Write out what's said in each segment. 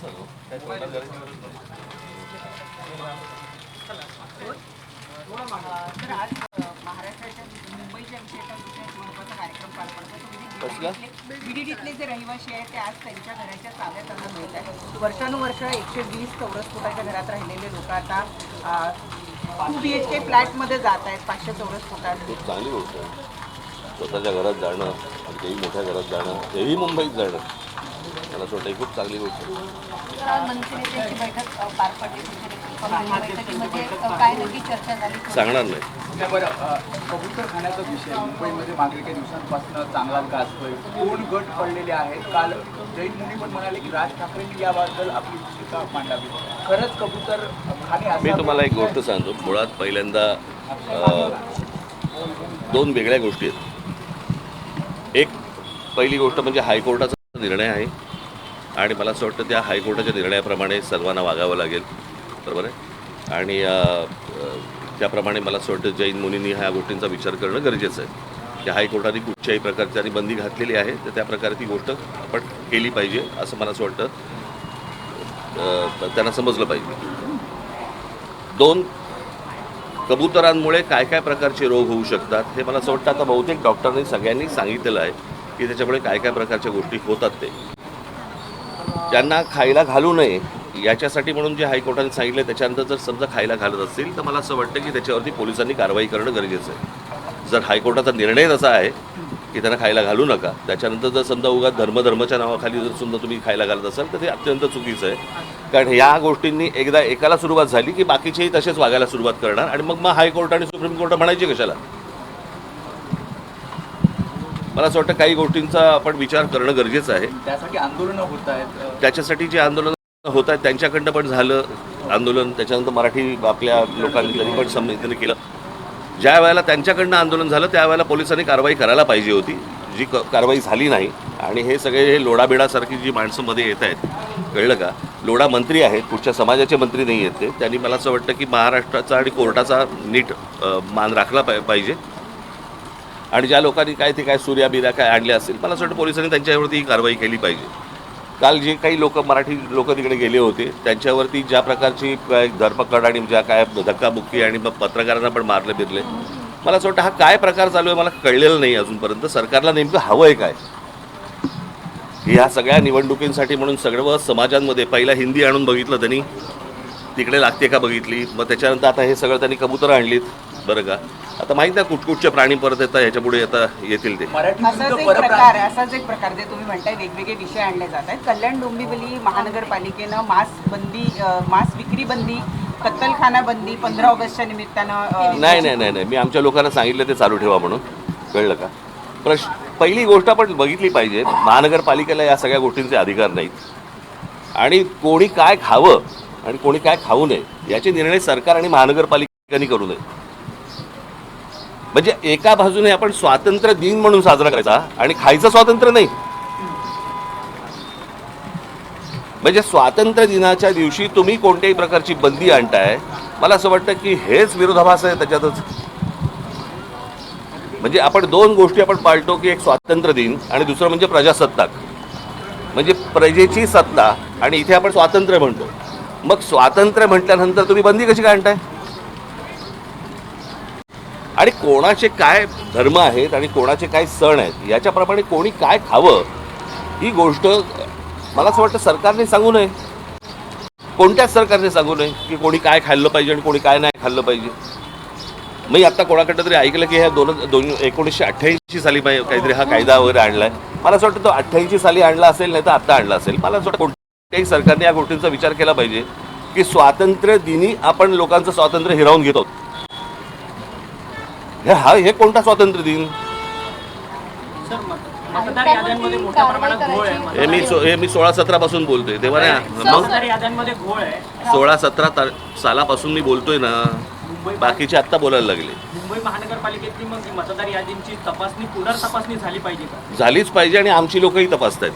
तर आज महाराष्ट्राच्या मुंबईच्या विशेष महत्त्वाचा कार्यक्रम पार पडतो. बीडीडीतले जे रहिवासी आहेत ते आज त्यांच्या घराच्या चाव्या त्यांना मिळत आहेत. वर्षानुवर्ष 120 चौरस फुटाच्या घरात राहिलेले लोक आता 2 BHK फ्लॅटमध्ये जात आहेत 500 चौरस फुटात. खूप चांगली गोष्ट आहे. स्वतःच्या घरात जाणं, काही मोठ्या घरात जाणं, हेही मुंबईत जाणं, मला असं वाटतं खूप चांगली गोष्ट आहे. मंत्रिमंडळाची बैठक पार पडली. बैठकीमध्ये काय नक्की चर्चा झाली सांगणार नाही. त्यावर कबूतर खाण्याचा विषय मुंबईमध्ये मागील काही दिवसांपासून चांगला गाजतोय. 2 गट पडलेले आहेत. काल जैन मुनी पण म्हणाले की राज ठाकरेंनी याबद्दल आपली भूमिका मांडावी. खरंच कबूतर खाणे. मी तुम्हाला एक गोष्ट सांगतो. मुळात पहिल्यांदा 2 वेगळ्या गोष्टी आहेत. एक पहिली गोष्ट म्हणजे हायकोर्टाचा निर्णय आहे आणि मला असं वाटतं त्या हायकोर्टाच्या निर्णयाप्रमाणे सर्वांना वागावं लागेल, बरोबर आहे. आणि त्याप्रमाणे मला असं वाटतं जैन मुनींनी ह्या गोष्टींचा विचार करणं गरजेचं आहे. त्या हायकोर्टाने कुठच्याही प्रकारची त्यांनी बंदी घातलेली आहे, तर त्या प्रकारे ती गोष्ट आपण केली पाहिजे असं मला असं वाटतं त्यांना समजलं पाहिजे. 2 कबुतरांमुळे काय काय प्रकारचे रोग होऊ शकतात हे मला असं वाटतं आता बहुतेक डॉक्टरांनी सगळ्यांनी सांगितलेलं आहे की त्याच्यामुळे काय काय प्रकारच्या गोष्टी होतात. ते त्यांना खायला घालू नये याच्यासाठी म्हणून जे हायकोर्टाने सांगितलं त्याच्यानंतर जर समजा खायला घालत असतील तर मला असं वाटतं की त्याच्यावरती पोलिसांनी कारवाई करणं गरजेचं आहे. जर हायकोर्टाचा निर्णय तसा आहे की त्यांना खायला घालू नका, त्याच्यानंतर जर समजा उगाच धर्माच्या नावाखाली जर समजा तुम्ही खायला घालत असाल तर ते अत्यंत चुकीचं आहे. कारण ह्या गोष्टींनी एकदा एकाला सुरुवात झाली की बाकीचेही तसेच वागायला सुरुवात करणार आणि मग हायकोर्ट आणि सुप्रीम कोर्ट म्हणायचे कशाला. मला असं वाटतं काही गोष्टींचा आपण विचार करणं गरजेचं आहे. त्यासाठी आंदोलनं होत आहेत. त्याच्यासाठी जे आंदोलन होत आहेत त्यांच्याकडनं पण झालं आंदोलन. त्याच्यानंतर मराठी आपल्या लोकांनी तरी पण समजून केलं. ज्या वेळेला त्यांच्याकडनं आंदोलन झालं त्यावेळेला पोलिसांनी कारवाई करायला पाहिजे होती, जी कारवाई झाली नाही. आणि हे सगळे हे लोढाबिडासारखी जी माणसं मध्ये येत आहेत, कळलं का. लोढा मंत्री आहेत, कुठच्या समाजाचे मंत्री नाही आहेत ते. त्यांनी मला असं वाटतं की महाराष्ट्राचा आणि कोर्टाचा नीट मान राखला पाहिजे. आणि ज्या लोकांनी काय ते काय सूर्या बिर्या काय आणल्या असतील, मला असं वाटतं पोलिसांनी त्यांच्यावरती ही कारवाई केली पाहिजे. काल जे काही मराठी लोक तिकडे गेले होते त्यांच्यावरती ज्या प्रकारची काय धरपकड आणि ज्या काय धक्काबुक्की आणि मग पत्रकारांना पण मारले बिरले, मला असं वाटतं हा काय प्रकार चालू आहे मला कळलेलं नाही अजूनपर्यंत. सरकारला नेमकं हवं आहे काय. ह्या सगळ्या निवडणुकींसाठी म्हणून सगळं समाजांमध्ये पहिला हिंदी आणून बघितलं त्यांनी, तिकडे लागते का बघितली, मग त्याच्यानंतर आता हे सगळं त्यांनी कबुतरं आणलीत, बरं का. आता माहीत नाही कुठकुठचे प्राणी परत येतात ह्याच्या पुढे आता येतील ते. असाच एक प्रकार जे तुम्ही म्हणताय वेगवेगळे विषय आणले जात आहेत. कल्याण डोंबिवली महानगरपालिकेनं मांस विक्री बंदी, कत्तलखाना बंदी 15 ऑगस्टच्या निमित्तानं. नाही मी आमच्या लोकांना सांगितलं ते चालू ठेवा म्हणून, कळलं का. पहिली गोष्ट आपण बघितली पाहिजे, महानगरपालिकेला या सगळ्या गोष्टींचे अधिकार नाहीत आणि कोणी काय खावं आणि कोणी काय खाऊ नये याचे निर्णय सरकार आणि महानगरपालिकांनी करू नये. म्हणजे एका बाजूने आपण स्वातंत्र्य दिन म्हणून साजरा करायचा आणि खायचं स्वातंत्र्य नाही. म्हणजे स्वातंत्र्य दिनाच्या दिवशी तुम्ही कोणत्याही प्रकारची बंदी आणताय, मला असं वाटतं की हेच विरोधाभास आहे त्याच्यातच. म्हणजे आपण 2 गोष्टी आपण पाळतो की एक स्वातंत्र्य दिन आणि दुसरं म्हणजे प्रजासत्ताक, म्हणजे प्रजेची सत्ता, आणि इथे आपण स्वातंत्र्य म्हणतो. मग स्वातंत्र्य म्हटल्यानंतर तुम्ही बंदी कशी काय आणताय. आणि कोणाचे काय धर्म आहेत आणि कोणाचे काय सण आहेत याच्याप्रमाणे कोणी काय खावं ही गोष्ट मला असं वाटतं सरकारने सांगू नये. कोणत्याच सरकारने सांगू नये की कोणी काय खाल्लं पाहिजे आणि कोणी काय नाही खाल्लं पाहिजे. मी आत्ता कोणाकडं तरी ऐकलं की ह्या 1988 साली काहीतरी हा कायदा वगैरे आणला आहे. मला असं वाटतं तो 88 साली आणला असेल, नाही तर आत्ता आणला असेल. मला असं वाटतं कोणत्याही सरकारने या गोष्टींचा विचार केला पाहिजे की स्वातंत्र्य दिनी आपण लोकांचं स्वातंत्र्य हिरावून घेतो. हे कोणता स्वातंत्र्य दिन. हे मी 16-17 पासून बोलतोय तेव्हा नाही, मग 16-17 सालापासून मी बोलतोय ना. बाकीचे आत्ता बोलायला लागले. मुंबई महानगरपालिकेतली मग मतदार यादींची तपासणी पुनर्तपासणी झाली पाहिजे का. झालीच पाहिजे आणि आमची लोकही तपासतात.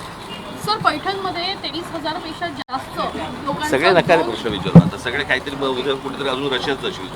सर पैठणमध्ये 23,000 पेक्षा जास्त लोकांचा सगळे नकारे प्रश्न विचारू. आता सगळे काहीतरी उद्या कुठेतरी अजून रशियाच असेल.